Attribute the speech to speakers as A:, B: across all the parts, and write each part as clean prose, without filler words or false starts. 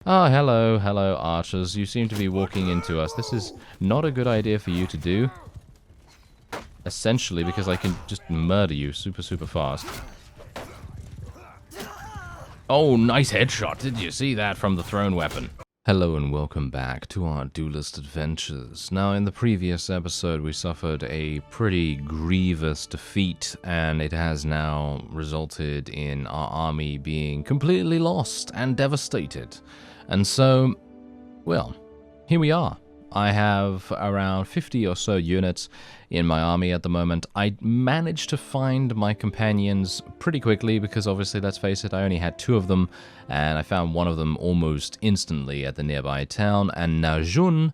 A: Ah, hello, archers. You seem to be walking into us. This is not a good idea for you to do. Essentially, because I can just murder you super fast. Oh, nice headshot. Did you see that from the thrown weapon? Hello and welcome back to our Duelist adventures. Now, in the previous episode, we suffered a pretty grievous defeat, and it has now resulted in our army being completely lost and devastated. And so, well, here we are. I have around 50 or so units in my army at the moment. I managed to find my companions pretty quickly because obviously, let's face it, I only had 2 of them, and I found one of them almost instantly at the nearby town, and Najun,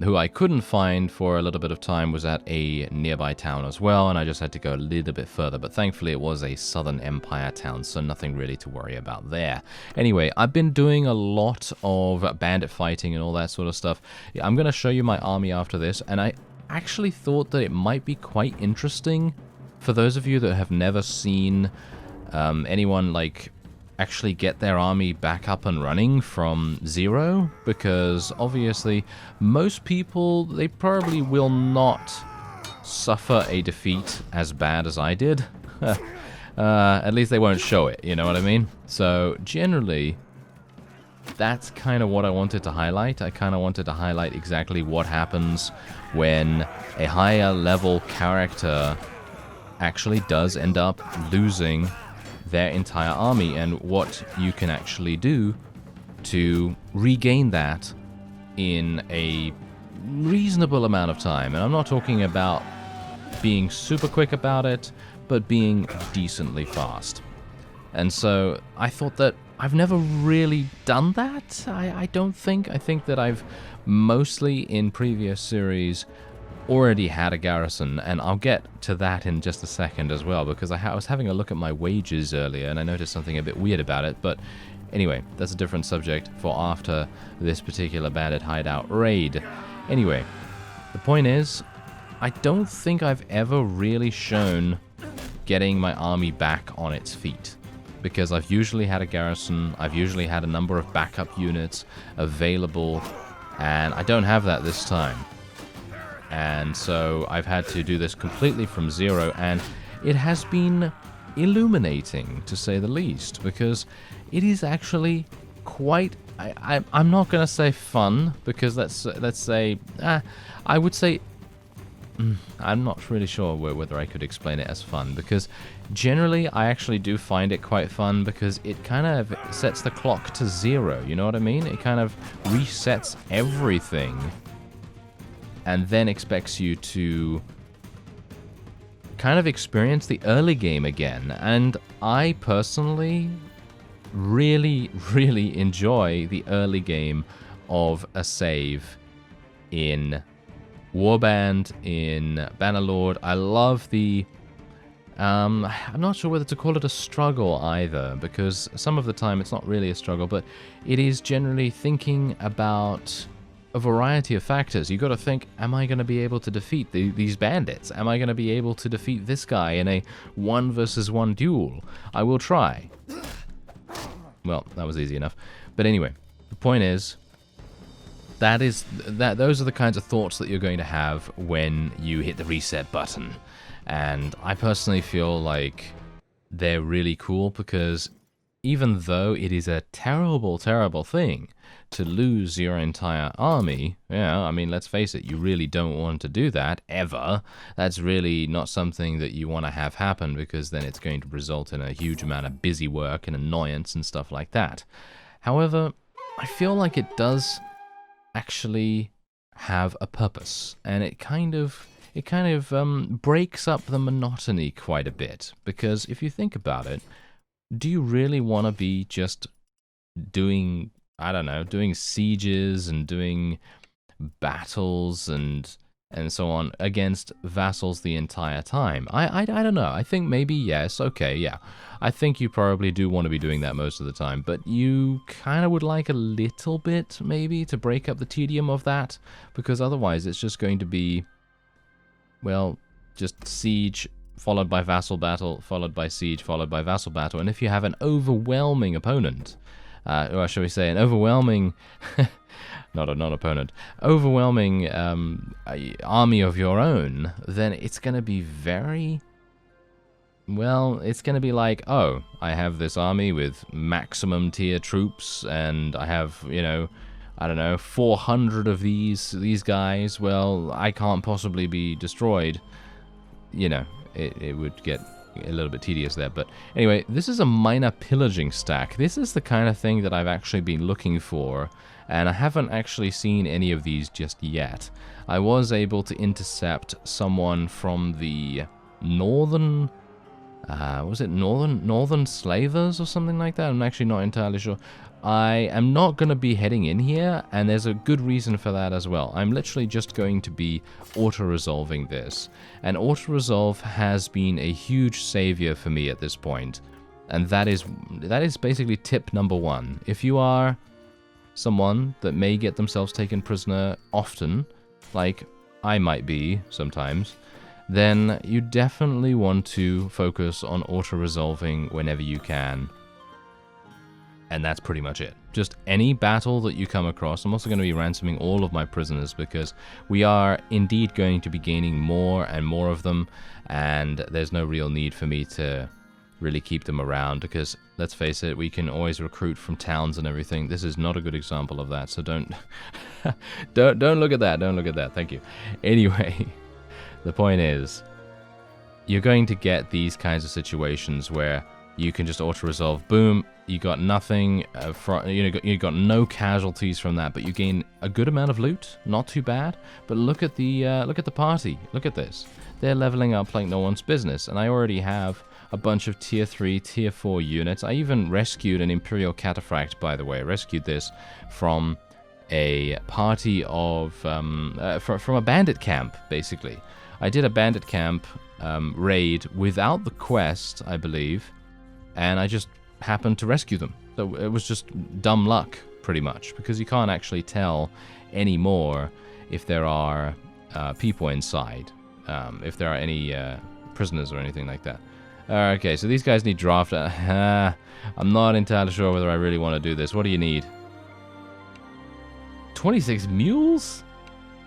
A: who I couldn't find for a little bit of time, was at a nearby town as well, and I just had to go a little bit further, but thankfully it was a Southern Empire town, so nothing really to worry about there. Anyway, I've been doing a lot of bandit fighting and all that sort of stuff. I'm going to show you my army after this, and I actually thought that it might be quite interesting for those of you that have never seen anyone actually get their army back up and running from zero, because obviously most people, they probably will not suffer a defeat as bad as I did. At least they won't show it, you know what I mean? So generally, that's kind of what I wanted to highlight. I kind of wanted to highlight exactly what happens when a higher level character actually does end up losing their entire army, and what you can actually do to regain that in a reasonable amount of time. And I'm not talking about being super quick about it, but being decently fast. And so I thought that I've never really done that, I don't think. I think that I've mostly in previous series already had a garrison, and I'll get to that in just a second as well, because I was having a look at my wages earlier and I noticed something a bit weird about it. But anyway, that's a different subject for after this particular bandit hideout raid. Anyway, the point is, I don't think I've ever really shown getting my army back on its feet, because I've usually had a garrison, I've usually had a number of backup units available, and I don't have that this time. And so I've had to do this completely from zero, and it has been illuminating, to say the least, because it is actually quite, I'm not going to say fun, because let's say, I would say, I'm not really sure whether I could explain it as fun, because generally I actually do find it quite fun, because it kind of sets the clock to zero, you know what I mean? It kind of resets everything, and then expects you to kind of experience the early game again. And I personally really enjoy the early game of a save in Warband, in Bannerlord. I love the I'm not sure whether to call it a struggle either, because some of the time it's not really a struggle, but it is generally thinking about a variety of factors. You got to think, am I going to be able to defeat these bandits? Am I going to be able to defeat this guy in a 1 versus 1 duel? I will try. Well, that was easy enough. But anyway, the point is, those are the kinds of thoughts that you're going to have when you hit the reset button. And I personally feel like they're really cool, because even though it is a terrible thing to lose your entire army, yeah, I mean, let's face it, you really don't want to do that, ever. That's really not something that you want to have happen, because then it's going to result in a huge amount of busy work and annoyance and stuff like that. However, I feel like it does actually have a purpose, and it kind of breaks up the monotony quite a bit, because if you think about it, do you really want to be just doing, I don't know, doing sieges and doing battles and so on against vassals the entire time? I don't know. I think maybe yes, okay, yeah. I think you probably do want to be doing that most of the time, but you kind of would like a little bit, maybe, to break up the tedium of that, because otherwise it's just going to be, well, just siege followed by vassal battle, followed by siege, followed by vassal battle. And if you have an overwhelming opponent, or shall we say an overwhelming, not a non-opponent, overwhelming army of your own, then it's going to be very... Well, it's going to be like, oh, I have this army with maximum tier troops, and I have, you know, I don't know, 400 of these guys. Well, I can't possibly be destroyed. You know, it would get a little bit tedious there. But anyway, this is a minor pillaging stack. This is the kind of thing that I've actually been looking for, and I haven't actually seen any of these just yet. I was able to intercept someone from the northern... was it Northern Slavers or something like that? I'm actually not entirely sure. I am not going to be heading in here, and there's a good reason for that as well. I'm literally just going to be auto-resolving this. And auto-resolve has been a huge savior for me at this point. And that is basically tip number 1. If you are someone that may get themselves taken prisoner often, like I might be sometimes, then you definitely want to focus on auto-resolving whenever you can. And that's pretty much it. Just any battle that you come across. I'm also going to be ransoming all of my prisoners because we are indeed going to be gaining more and more of them, and there's no real need for me to really keep them around because, let's face it, we can always recruit from towns and everything. This is not a good example of that, so don't don't look at that. Don't look at that. Thank you. Anyway, the point is, you're going to get these kinds of situations where you can just auto-resolve. Boom, you got nothing, you got no casualties from that, but you gain a good amount of loot. Not too bad. But look at the party. Look at this. They're leveling up like no one's business, and I already have a bunch of tier 3, tier 4 units. I even rescued an Imperial Cataphract, by the way. I rescued this from a party of from a bandit camp, basically. I did a bandit camp raid without the quest, I believe, and I just happened to rescue them. So it was just dumb luck, pretty much, because you can't actually tell anymore if there are people inside, if there are any prisoners or anything like that. Okay, so these guys need draft. I'm not entirely sure whether I really want to do this. What do you need? 26 mules?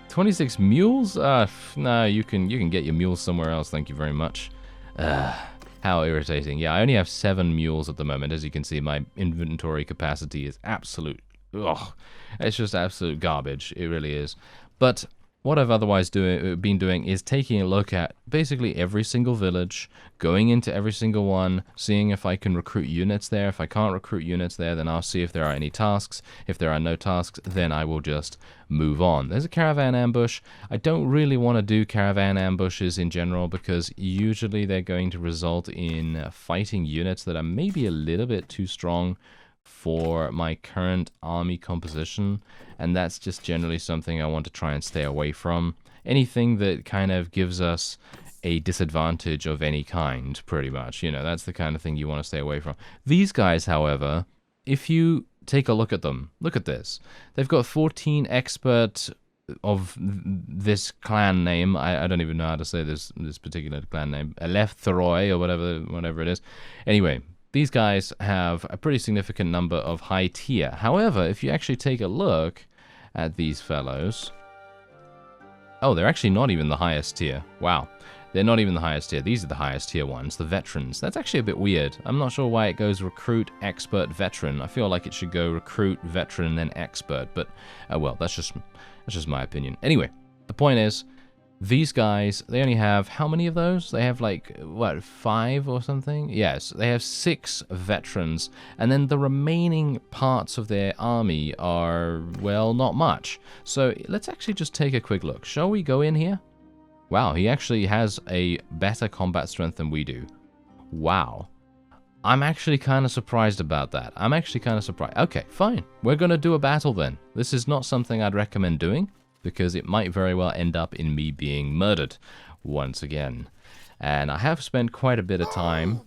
A: 26 mules? No, you can get your mules somewhere else, thank you very much. How irritating. Yeah, I only have 7 mules at the moment. As you can see, my inventory capacity is absolute... Ugh. It's just absolute garbage. It really is. But what I've otherwise been doing is taking a look at basically every single village, going into every single one, seeing if I can recruit units there. If I can't recruit units there, then I'll see if there are any tasks. If there are no tasks, then I will just move on. There's a caravan ambush. I don't really want to do caravan ambushes in general because usually they're going to result in fighting units that are maybe a little bit too strong for my current army composition, and that's just generally something I want to try and stay away from. Anything that kind of gives us a disadvantage of any kind, pretty much. You know, that's the kind of thing you want to stay away from. These guys, however, if you take a look at them, look at this. They've got 14 expert of this clan name. I don't even know how to say this particular clan name. Ellil or whatever it is. Anyway, these guys have a pretty significant number of high tier. However, if you actually take a look at these fellows... Oh, they're actually not even the highest tier. Wow. They're not even the highest tier. These are the highest tier ones, the veterans. That's actually a bit weird. I'm not sure why it goes recruit, expert, veteran. I feel like it should go recruit, veteran, then expert. But, well, that's just my opinion. Anyway, the point is, these guys, they only have, how many of those? They have like, what, 5 or something? Yes, they have 6 veterans, and then the remaining parts of their army are, well, not much. So let's actually just take a quick look. Shall we go in here? Wow, he actually has a better combat strength than we do. Wow. I'm actually kind of surprised about that. I'm actually kind of surprised. Okay, fine. We're going to do a battle then. This is not something I'd recommend doing, because it might very well end up in me being murdered once again. And I have spent quite a bit of time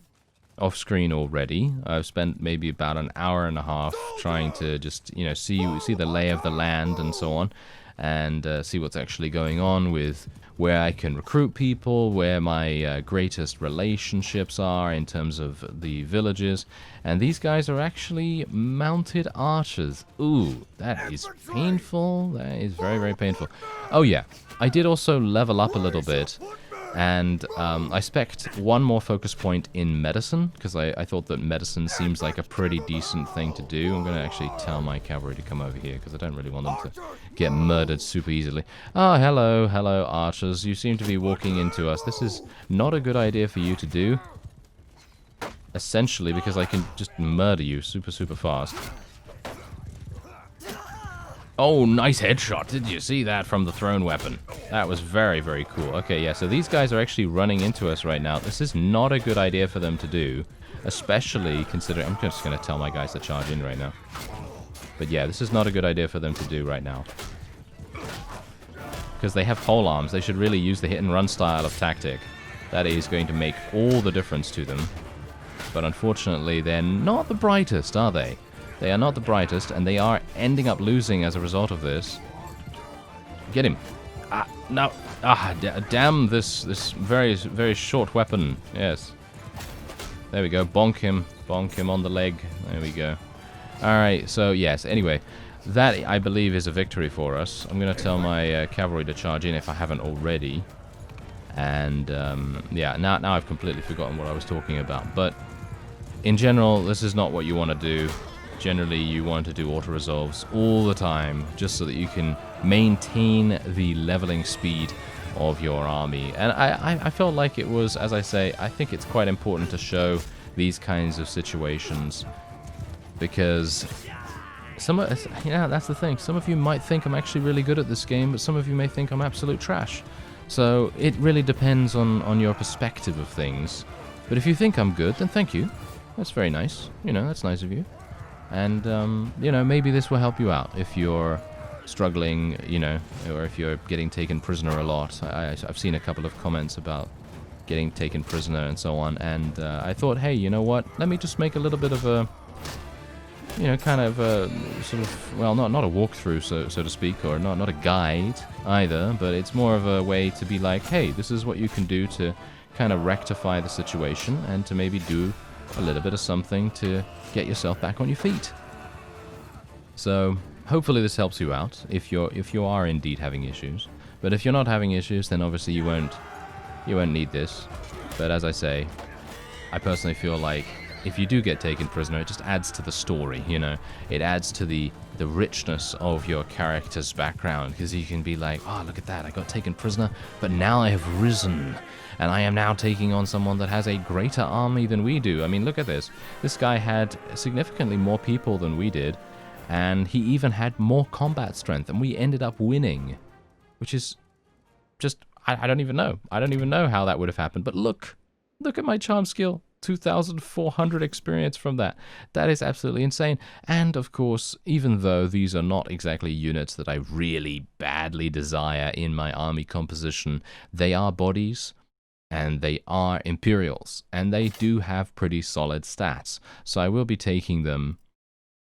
A: off screen already. I've spent maybe about an hour and a half trying to just, you know, see the lay of the land and so on, and see what's actually going on with where I can recruit people, where my greatest relationships are in terms of the villages. And these guys are actually mounted archers. Ooh, that is painful. That is very, very painful. Oh yeah, I did also level up a little bit. And I spec'd one more focus point in medicine, because I thought that medicine seems like a pretty decent thing to do. I'm going to actually tell my cavalry to come over here, because I don't really want them to get murdered super easily. Oh, hello, archers. You seem to be walking into us. This is not a good idea for you to do. Essentially, because I can just murder you super, super fast. Oh, nice headshot. Did you see that from the thrown weapon? That was very, very cool. Okay, yeah, so these guys are actually running into us right now. This is not a good idea for them to do, especially considering... I'm just going to tell my guys to charge in right now. But yeah, this is not a good idea for them to do right now. Because they have pole arms. They should really use the hit-and-run style of tactic. That is going to make all the difference to them. But unfortunately, they're not the brightest, are they? They are not the brightest, and they are ending up losing as a result of this. Get him. Ah, no. Ah, damn this very, very short weapon. Yes. There we go. Bonk him. Bonk him on the leg. There we go. Alright, so yes, anyway. That, I believe, is a victory for us. I'm going to tell my cavalry to charge in if I haven't already. And, yeah, now I've completely forgotten what I was talking about. But, in general, this is not what you want to do. Generally, you want to do auto-resolves all the time, just so that you can maintain the leveling speed of your army. And I felt like it was, as I say, I think it's quite important to show these kinds of situations, because that's the thing. Some of you might think I'm actually really good at this game, but some of you may think I'm absolute trash. So it really depends on your perspective of things. But if you think I'm good, then thank you. That's very nice. You know, that's nice of you. And, you know, maybe this will help you out if you're struggling, you know, or if you're getting taken prisoner a lot. I've seen a couple of comments about getting taken prisoner and so on, and I thought, hey, you know what, let me just make a little bit of a, you know, kind of a sort of, well, not a walkthrough, so to speak, or not a guide either, but it's more of a way to be like, hey, this is what you can do to kind of rectify the situation, and to maybe do a little bit of something to get yourself back on your feet. So hopefully this helps you out if you are indeed having issues. But if you're not having issues, then obviously you won't need this. But as I say, I personally feel like if you do get taken prisoner, it just adds to the story, you know. It adds to the richness of your character's background, because you can be like, oh, look at that, I got taken prisoner, but now I have risen, and I am now taking on someone that has a greater army than we do. I mean, look at this. This guy had significantly more people than we did, and he even had more combat strength, and we ended up winning, which is just, I don't even know. I don't even know how that would have happened, but look at my charm skill. 2,400 experience from that. That is absolutely insane. And of course, even though these are not exactly units that I really badly desire in my army composition, they are bodies and they are Imperials, and they do have pretty solid stats. So I will be taking them,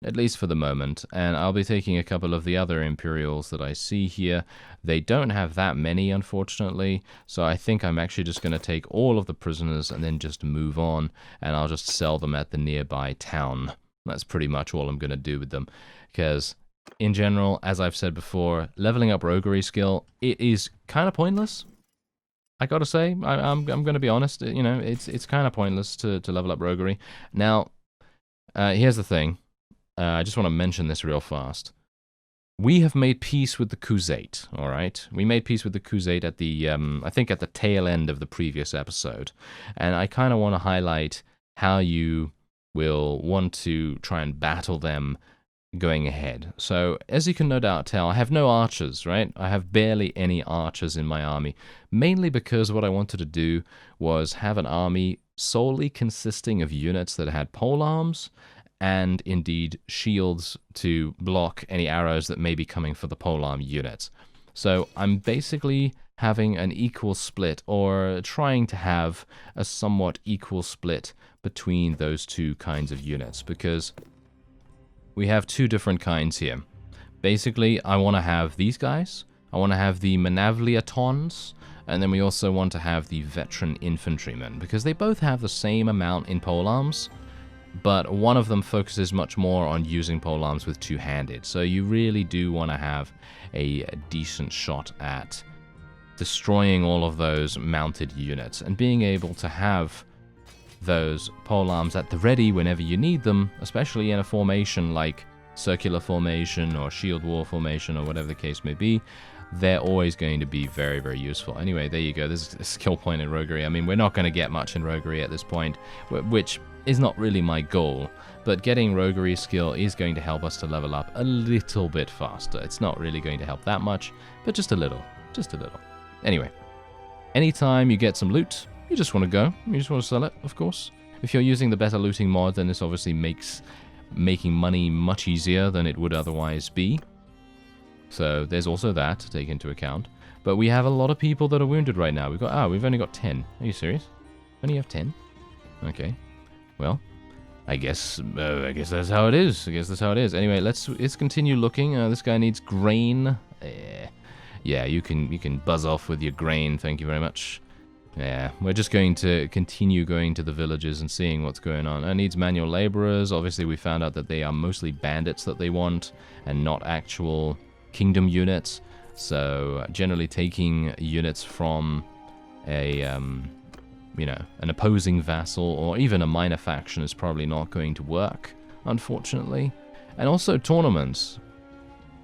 A: at least for the moment, and I'll be taking a couple of the other Imperials that I see here. They don't have that many, unfortunately, so I think I'm actually just going to take all of the prisoners and then just move on, and I'll just sell them at the nearby town. That's pretty much all I'm going to do with them, because in general, as I've said before, leveling up roguery skill, it is kind of pointless. I gotta say, I'm going to be honest, you know, it's kind of pointless to level up roguery. Now, here's the thing. I just want to mention this real fast. We have made peace with the Khuzait, all right? We made peace with the Khuzait at the, I think at the tail end of the previous episode. And I kind of want to highlight how you will want to try and battle them going ahead. So, as you can no doubt tell, I have no archers, right? I have barely any archers in my army, mainly because what I wanted to do was have an army solely consisting of units that had polearms, and indeed shields to block any arrows that may be coming for the polearm units. So I'm basically having an equal split, or trying to have a somewhat equal split between those two kinds of units, because we have two different kinds here. Basically, I want to have these guys, I want to have the Manavliatons, and then we also want to have the Veteran Infantrymen, because they both have the same amount in polearms, but one of them focuses much more on using polearms with two-handed, so you really do want to have a decent shot at destroying all of those mounted units, and being able to have those polearms at the ready whenever you need them, especially in a formation like circular formation or shield wall formation or whatever the case may be. They're always going to be very, very useful. Anyway, there you go. This is a skill point in roguery. I mean, we're not going to get much in roguery at this point, which is not really my goal, but getting roguery skill is going to help us to level up a little bit faster. It's not really going to help that much, but just a little. Just a little. Anyway, anytime you get some loot, you just want to go. You just want to sell it, of course. If you're using the better looting mod, then this obviously makes making money much easier than it would otherwise be. So there's also that to take into account. But we have a lot of people that are wounded right now. We've only got 10. Are you serious? Only have 10? Okay. Well, I guess that's how it is. Anyway, let's continue looking. This guy needs grain. Yeah, you can buzz off with your grain. Thank you very much. Yeah, we're just going to continue going to the villages and seeing what's going on. It needs manual laborers. Obviously, we found out that they are mostly bandits that they want and not actual kingdom units. So, generally taking units from a, an opposing vassal or even a minor faction is probably not going to work, unfortunately. And also tournaments.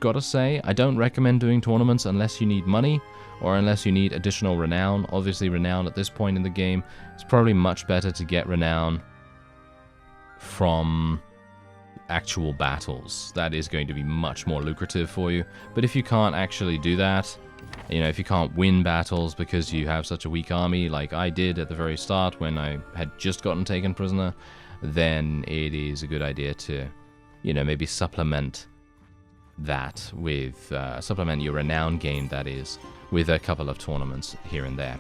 A: Gotta say, I don't recommend doing tournaments unless you need money or unless you need additional renown. Obviously, renown at this point in the game, it's probably much better to get renown from actual battles. That is going to be much more lucrative for you. But if you can't actually do that, if you can't win battles because you have such a weak army like I did at the very start when I had just gotten taken prisoner, then it is a good idea to, maybe supplement that with, supplement your renown gain, that is, with a couple of tournaments here and there.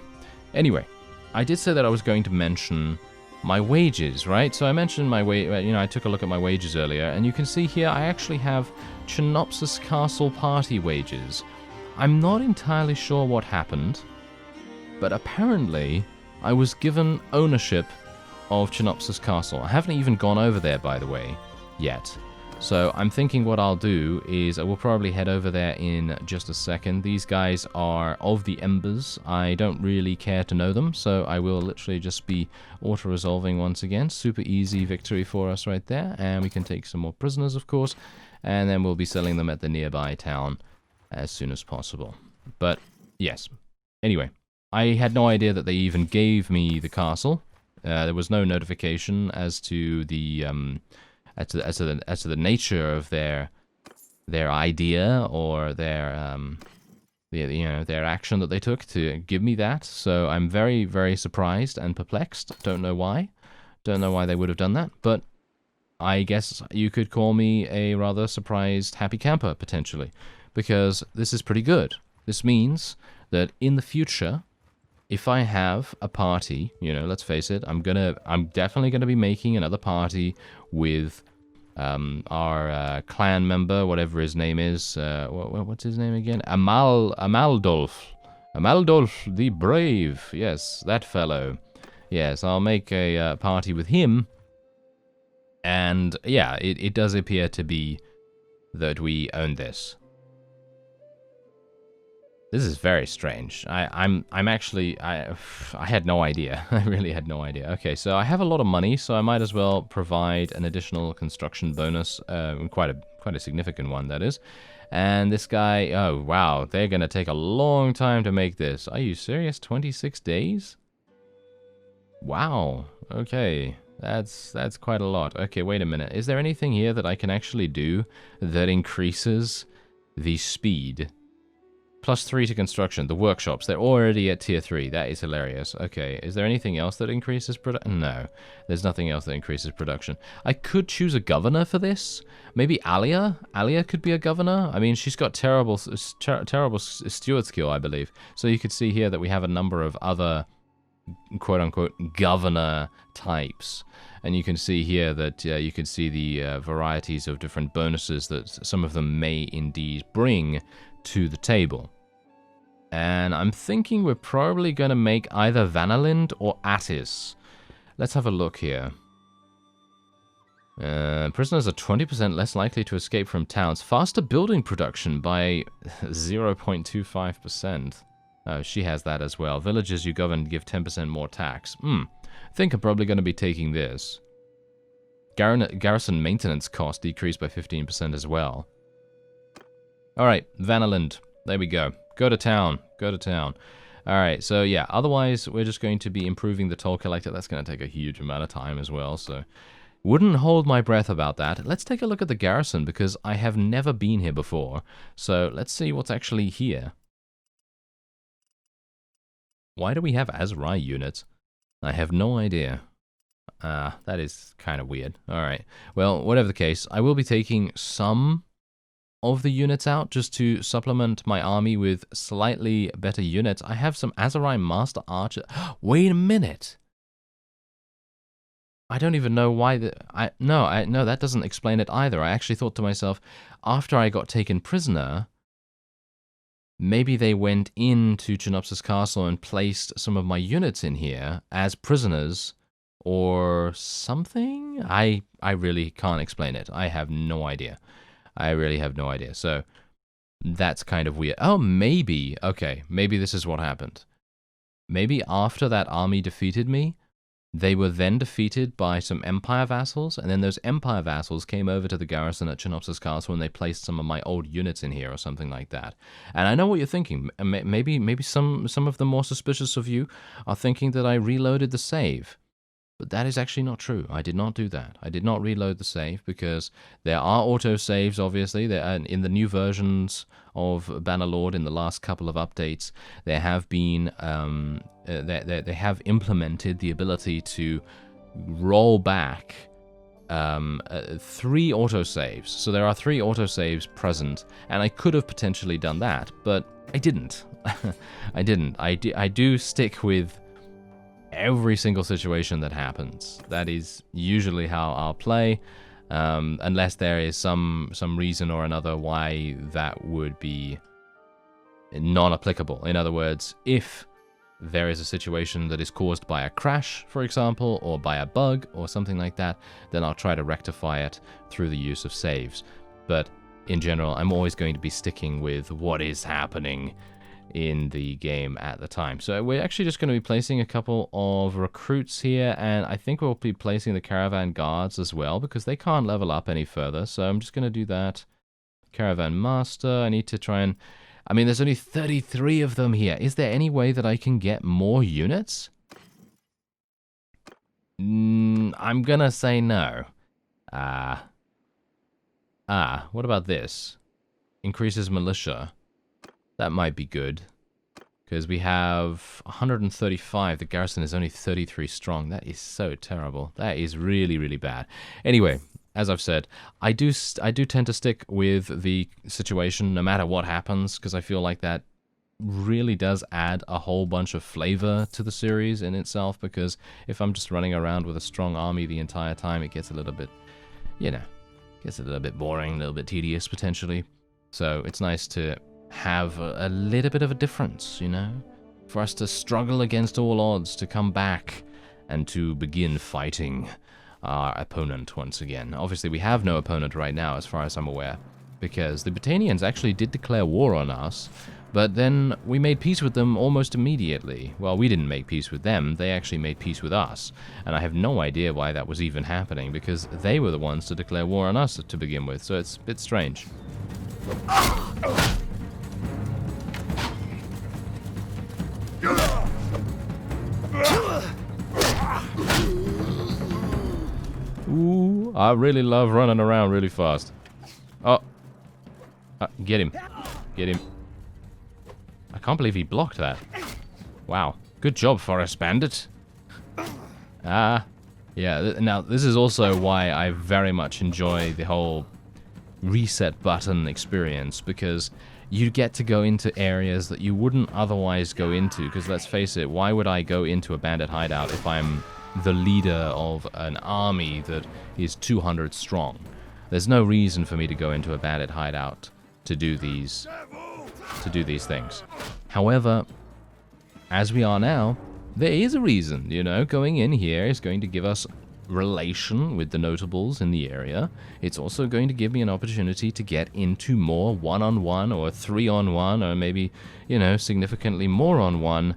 A: Anyway, I did say that I was going to mention my wages, right? So I mentioned my I took a look at my wages earlier, and you can see here I actually have Chinopsis Castle party wages. I'm not entirely sure what happened, but apparently I was given ownership of Chinopsis Castle. I haven't even gone over there, by the way, yet. So I'm thinking what I'll do is I will probably head over there in just a second. These guys are of the Embers. I don't really care to know them, so I will literally just be auto-resolving once again. Super easy victory for us right there, and we can take some more prisoners, of course, and then we'll be selling them at the nearby town as soon as possible. But, yes. Anyway, I had no idea that they even gave me the castle. There was no notification as to the... As to the nature of their idea or their their action that they took to give me that. So I'm very, very surprised and perplexed. Don't know why. Don't know why they would have done that. But I guess you could call me a rather surprised happy camper potentially, because this is pretty good. This means that in the future, if I have a party, let's face it, I'm definitely gonna be making another party with our clan member, whatever his name is. What's his name again? Amaldolf the Brave. Yes, that fellow. Yes, I'll make a party with him. And yeah, it does appear to be that we own this. This is very strange. I had no idea. I really had no idea. Okay, so I have a lot of money, so I might as well provide an additional construction bonus, quite a significant one, that is. And this guy, oh wow, they're gonna take a long time to make this. Are you serious? 26 days? Wow. Okay, that's quite a lot. Okay, wait a minute. Is there anything here that I can actually do that increases the speed +3 to construction. The workshops, they're already at tier 3. That is hilarious. Okay, is there anything else that increases production? No, there's nothing else that increases production. I could choose a governor for this. Maybe Alia? Alia could be a governor? I mean, she's got terrible steward skill, I believe. So you could see here that we have a number of other quote-unquote governor types. And you can see here that you can see the varieties of different bonuses that some of them may indeed bring to the table. And I'm thinking we're probably going to make either Bannerlord or Attis. Let's have a look here. Prisoners are 20% less likely to escape from towns. Faster building production by 0.25%. Oh, she has that as well. Villages you govern give 10% more tax. I think I'm probably going to be taking this. Garrison maintenance cost decreased by 15% as well. Alright, Bannerlord. There we go. Go to town. Go to town. Alright, so yeah, otherwise we're just going to be improving the toll collector. That's going to take a huge amount of time as well, so wouldn't hold my breath about that. Let's take a look at the garrison, because I have never been here before. So let's see what's actually here. Why do we have Azurai units? I have no idea. That is kind of weird. Alright, well, whatever the case, I will be taking some of the units out just to supplement my army with slightly better units. I have some Azurai Master Archer. Wait a minute. I don't even know why no, that doesn't explain it either. I actually thought to myself, after I got taken prisoner, maybe they went into Chinopsis Castle and placed some of my units in here as prisoners or something? I really can't explain it. I have no idea. I really have no idea. So that's kind of weird. Oh, maybe. Okay, maybe this is what happened. Maybe after that army defeated me, they were then defeated by some Empire vassals, and then those Empire vassals came over to the garrison at Chinopsis Castle and they placed some of my old units in here or something like that. And I know what you're thinking. Maybe some of the more suspicious of you are thinking that I reloaded the save. But that is actually not true. I did not do that. I did not reload the save because there are auto-saves, obviously. In the new versions of Bannerlord, in the last couple of updates, there have been they have implemented the ability to roll back 3 auto-saves. So there are 3 auto-saves present, and I could have potentially done that, but I didn't. I didn't. I do stick with every single situation that happens. That is usually how I'll play, unless there is some reason or another why that would be non-applicable. In other words, if there is a situation that is caused by a crash, for example, or by a bug or something like that, then I'll try to rectify it through the use of saves. But in general, I'm always going to be sticking with what is happening in the game at the time. So we're actually just going to be placing a couple of recruits here, and I think we'll be placing the caravan guards as well, because they can't level up any further. So I'm just going to do that. Caravan master, I need to try and... I mean, there's only 33 of them here. Is there any way that I can get more units? I'm gonna say no. What about this? Increases militia. That might be good, because we have 135. The garrison is only 33 strong. That is so terrible. That is really, really bad. Anyway, as I've said, I do tend to stick with the situation no matter what happens, because I feel like that really does add a whole bunch of flavor to the series in itself, because if I'm just running around with a strong army the entire time, it gets a little bit, gets a little bit boring, a little bit tedious potentially. So it's nice to have a little bit of a difference, for us to struggle against all odds, to come back and to begin fighting our opponent once again. Obviously, we have no opponent right now, as far as I'm aware, because the Botanians actually did declare war on us, but then we made peace with them almost immediately. Well, we didn't make peace with them, they actually made peace with us, and I have no idea why that was even happening, because they were the ones to declare war on us to begin with, so it's a bit strange. Ooh, I really love running around really fast. Oh. Get him. Get him. I can't believe he blocked that. Wow. Good job, Forest Bandit. Yeah, now this is also why I very much enjoy the whole reset button experience, because you get to go into areas that you wouldn't otherwise go into, because let's face it, why would I go into a bandit hideout if I'm the leader of an army that is 200 strong? There's no reason for me to go into a bandit hideout to do these things. However, as we are now, there is a reason, you know. Going in here is going to give us relation with the notables in the area. It's also going to give me an opportunity to get into more one-on-one or three-on-one or maybe, you know, significantly more on one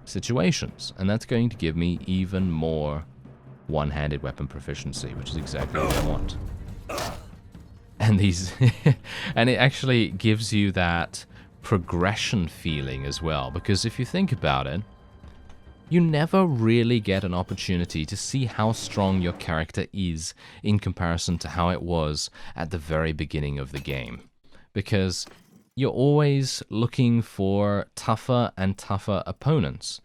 A: situations. And that's going to give me even more one-handed weapon proficiency, which is exactly what I want. And these and it actually gives you that progression feeling as well, because if you think about it, you never really get an opportunity to see how strong your character is in comparison to how it was at the very beginning of the game. Because you're always looking for tougher and tougher opponents.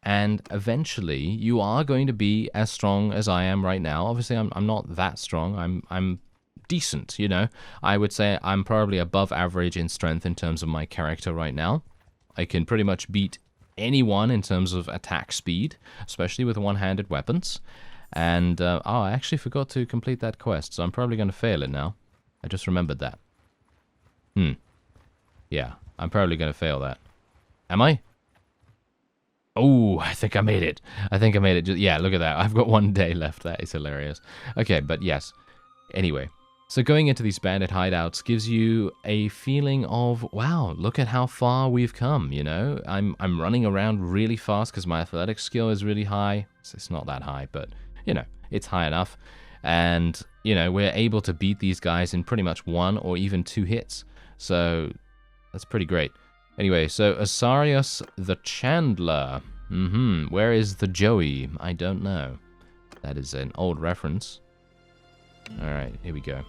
A: And eventually, you are going to be as strong as I am right now. Obviously, I'm not that strong. I'm decent, you know. I would say I'm probably above average in strength in terms of my character right now. I can pretty much beat anyone in terms of attack speed, especially with one-handed weapons. And, I actually forgot to complete that quest, so I'm probably going to fail it now. I just remembered that. Yeah, I'm probably going to fail that. Am I? Oh, I think I made it. Yeah, look at that. I've got 1 day left. That is hilarious. Okay, but yes. Anyway. So going into these bandit hideouts gives you a feeling of, wow, look at how far we've come, you know? I'm running around really fast because my athletic skill is really high. It's not that high, but, you know, it's high enough. And, you know, we're able to beat these guys in pretty much 1 or even 2 hits. So that's pretty great. Anyway, so Asarius the Chandler. Where is the Joey? I don't know. That is an old reference. Alright, here we go.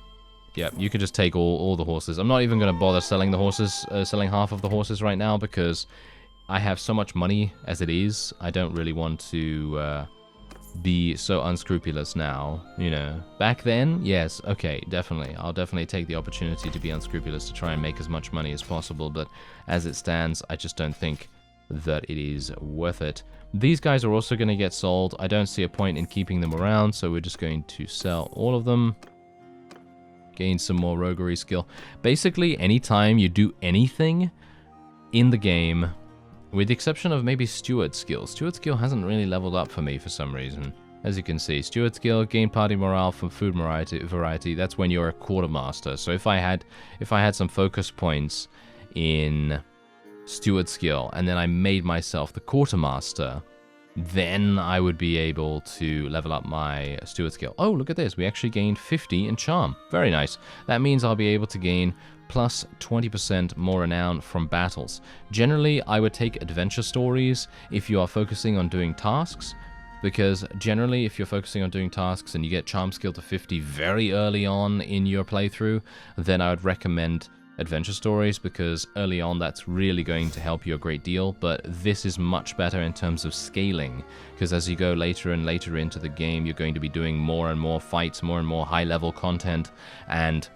A: Yep, you can just take all the horses. I'm not even going to bother selling the horses, selling half of the horses right now, because I have so much money as it is. I don't really want to be so unscrupulous now, you know. Back then, yes, okay, definitely. I'll definitely take the opportunity to be unscrupulous to try and make as much money as possible, but as it stands, I just don't think that it is worth it. These guys are also going to get sold. I don't see a point in keeping them around, so we're just going to sell all of them. Gain some more roguery skill. Basically, anytime you do anything in the game, with the exception of maybe Steward skill. Steward skill hasn't really leveled up for me for some reason. As you can see, Steward skill, gain party morale from food variety. That's when you're a quartermaster. So if I had some focus points in Steward skill, and then I made myself the quartermaster, then I would be able to level up my Steward skill. Oh, look at this. We actually gained 50 in charm. Very nice. That means I'll be able to gain plus 20% more renown from battles. Generally, I would take adventure stories if you are focusing on doing tasks, because generally, if you're focusing on doing tasks and you get charm skill to 50 very early on in your playthrough, then I would recommend adventure stories, because early on that's really going to help you a great deal. But this is much better in terms of scaling, because as you go later and later into the game, you're going to be doing more and more fights, more and more high level content, and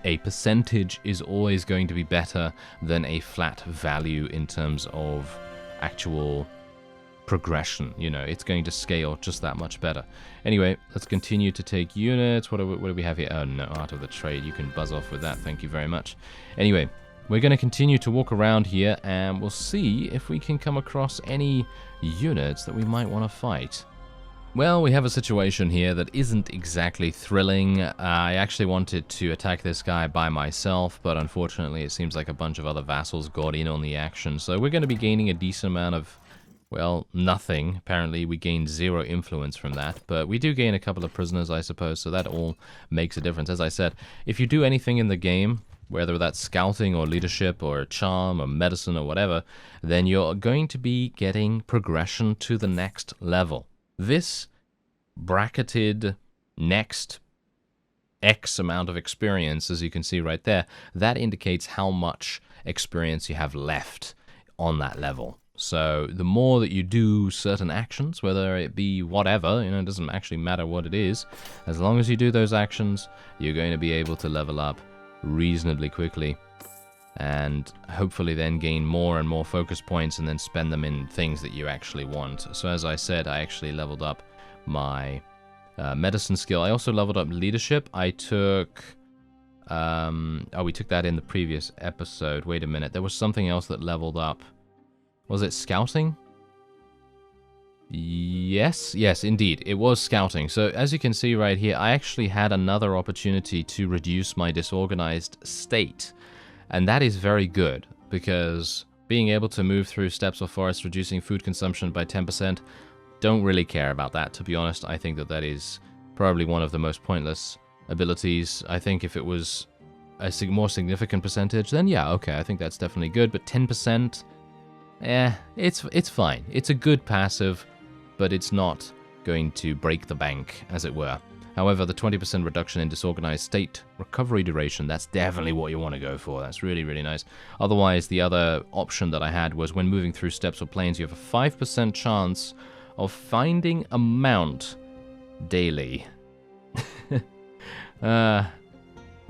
A: a percentage is always going to be better than a flat value in terms of actual progression. You know, it's going to scale just that much better. Anyway, let's continue to take units. What do we have here? Oh no, art of the trade. You can buzz off with that. Thank you very much. Anyway, we're going to continue to walk around here, and we'll see if we can come across any units that we might want to fight. Well, we have a situation here that isn't exactly thrilling. I actually wanted to attack this guy by myself, but unfortunately it seems like a bunch of other vassals got in on the action. So we're going to be gaining a decent amount of, well, nothing. Apparently we gain 0 influence from that, but we do gain a couple of prisoners, I suppose, so that all makes a difference. As I said, if you do anything in the game, whether that's scouting or leadership or charm or medicine or whatever, then you're going to be getting progression to the next level. This bracketed next X amount of experience, as you can see right there, that indicates how much experience you have left on that level. So the more that you do certain actions, whether it be whatever, it doesn't actually matter what it is, as long as you do those actions, you're going to be able to level up reasonably quickly, and hopefully then gain more and more focus points and then spend them in things that you actually want. So as I said, I actually leveled up my medicine skill. I also leveled up leadership. I took... we took that in the previous episode. Wait a minute. There was something else that leveled up. Was it scouting? Yes, indeed. It was scouting. So as you can see right here, I actually had another opportunity to reduce my disorganized state. And that is very good, because being able to move through steppes or forests, reducing food consumption by 10%, don't really care about that, to be honest. I think that is probably one of the most pointless abilities. I think if it was a more significant percentage, then yeah, okay, I think that's definitely good. But 10%, it's fine. It's a good passive, but it's not going to break the bank, as it were. However, the 20% reduction in disorganized state recovery duration, that's definitely what you want to go for. That's really, really nice. Otherwise, the other option that I had was when moving through steppes or plains, you have a 5% chance of finding a mount daily.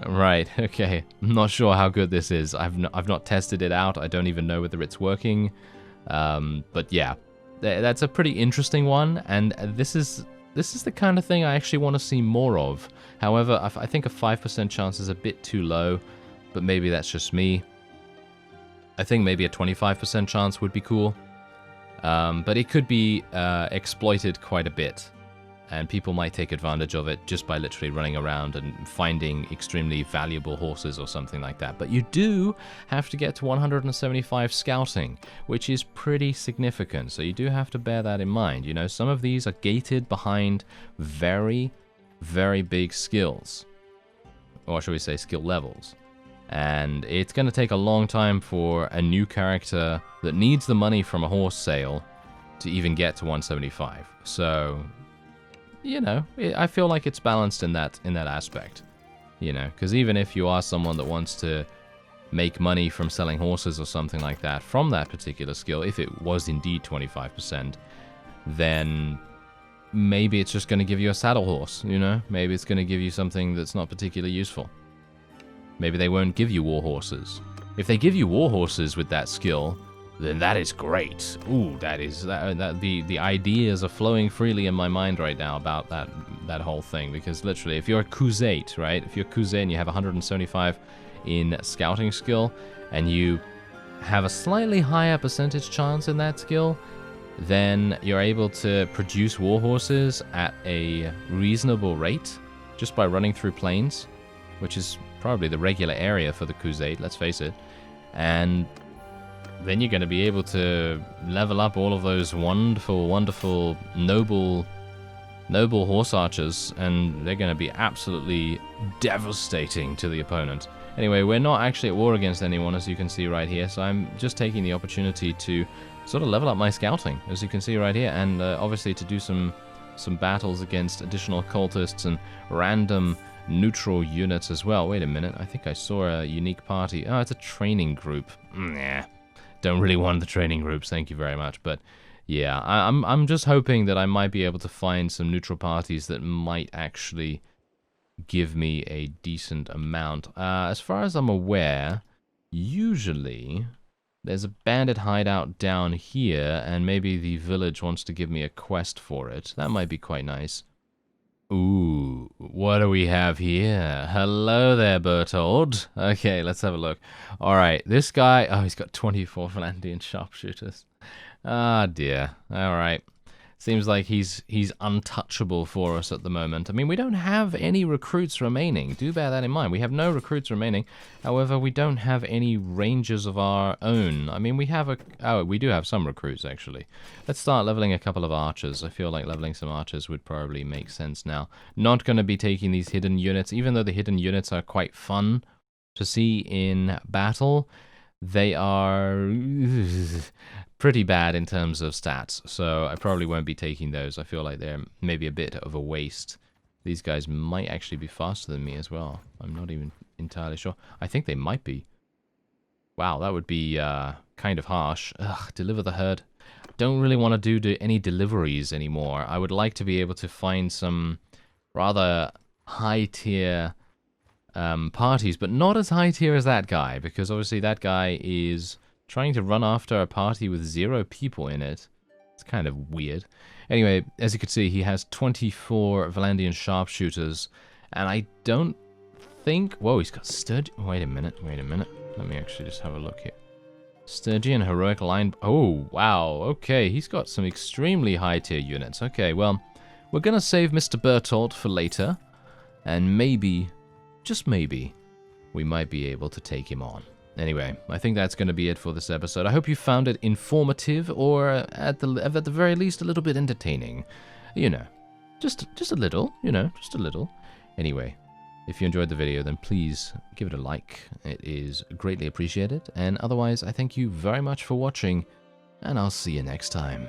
A: Right, okay. I'm not sure how good this is. I've not tested it out. I don't even know whether it's working. But yeah, that's a pretty interesting one, and this is the kind of thing I actually want to see more of. However, I think a 5% chance is a bit too low, but maybe that's just me. I think maybe a 25% chance would be cool. But it could be exploited quite a bit, and people might take advantage of it just by literally running around and finding extremely valuable horses or something like that. But you do have to get to 175 scouting, which is pretty significant, so you do have to bear that in mind. Some of these are gated behind very, very big skills, or should we say skill levels. And it's going to take a long time for a new character that needs the money from a horse sale to even get to 175. So, I feel like it's balanced in that aspect. Because even if you are someone that wants to make money from selling horses or something like that from that particular skill, if it was indeed 25%, then maybe it's just going to give you a saddle horse, Maybe it's going to give you something that's not particularly useful. Maybe they won't give you war horses. If they give you war horses with that skill, then that is great. Ooh, the ideas are flowing freely in my mind right now about that whole thing. Because literally, if you're a Crusade, right? If you're a Crusade and you have 175 in scouting skill, and you have a slightly higher percentage chance in that skill, then you're able to produce war horses at a reasonable rate just by running through plains, which is probably the regular area for the Crusade, let's face it. And then you're going to be able to level up all of those wonderful, wonderful, noble horse archers, and they're going to be absolutely devastating to the opponent. Anyway, we're not actually at war against anyone, as you can see right here, so I'm just taking the opportunity to sort of level up my scouting, as you can see right here, and obviously to do some battles against additional cultists and random neutral units as well. Wait a minute, I think I saw a unique party. Oh, it's a training group. Nah, don't really want the training groups, thank you very much. But yeah, I'm just hoping that I might be able to find some neutral parties that might actually give me a decent amount. As far as I'm aware, usually there's a bandit hideout down here, and maybe the village wants to give me a quest for it. That might be quite nice. Ooh, what do we have here? Hello there, Bertold. Okay, let's have a look. Alright, this guy... Oh, he's got 24 Valandian sharpshooters. Ah, dear. Alright. Seems like he's untouchable for us at the moment. I mean, we don't have any recruits remaining. Do bear that in mind. We have no recruits remaining. However, we don't have any rangers of our own. I mean, we have we do have some recruits, actually. Let's start leveling a couple of archers. I feel like leveling some archers would probably make sense now. Not going to be taking these hidden units, even though the hidden units are quite fun to see in battle. They are pretty bad in terms of stats, so I probably won't be taking those. I feel like they're maybe a bit of a waste. These guys might actually be faster than me as well. I'm not even entirely sure. I think they might be. Wow, that would be kind of harsh. Ugh, deliver the herd. Don't really want to do any deliveries anymore. I would like to be able to find some rather high-tier parties, but not as high-tier as that guy, because obviously that guy is trying to run after a party with 0 people in it. It's kind of weird. Anyway, as you can see, he has 24 Valandian sharpshooters, and I don't think... Whoa, he's got Wait a minute. Let me actually just have a look here. Stygian heroic line... Oh, wow, okay, he's got some extremely high-tier units. Okay, well, we're gonna save Mr. Bertolt for later, and maybe, just maybe, we might be able to take him on. Anyway, I think that's going to be it for this episode. I hope you found it informative, or at the very least a little bit entertaining. You know, just a little, you know, just a little. Anyway, if you enjoyed the video, then please give it a like. It is greatly appreciated. And otherwise, I thank you very much for watching, and I'll see you next time.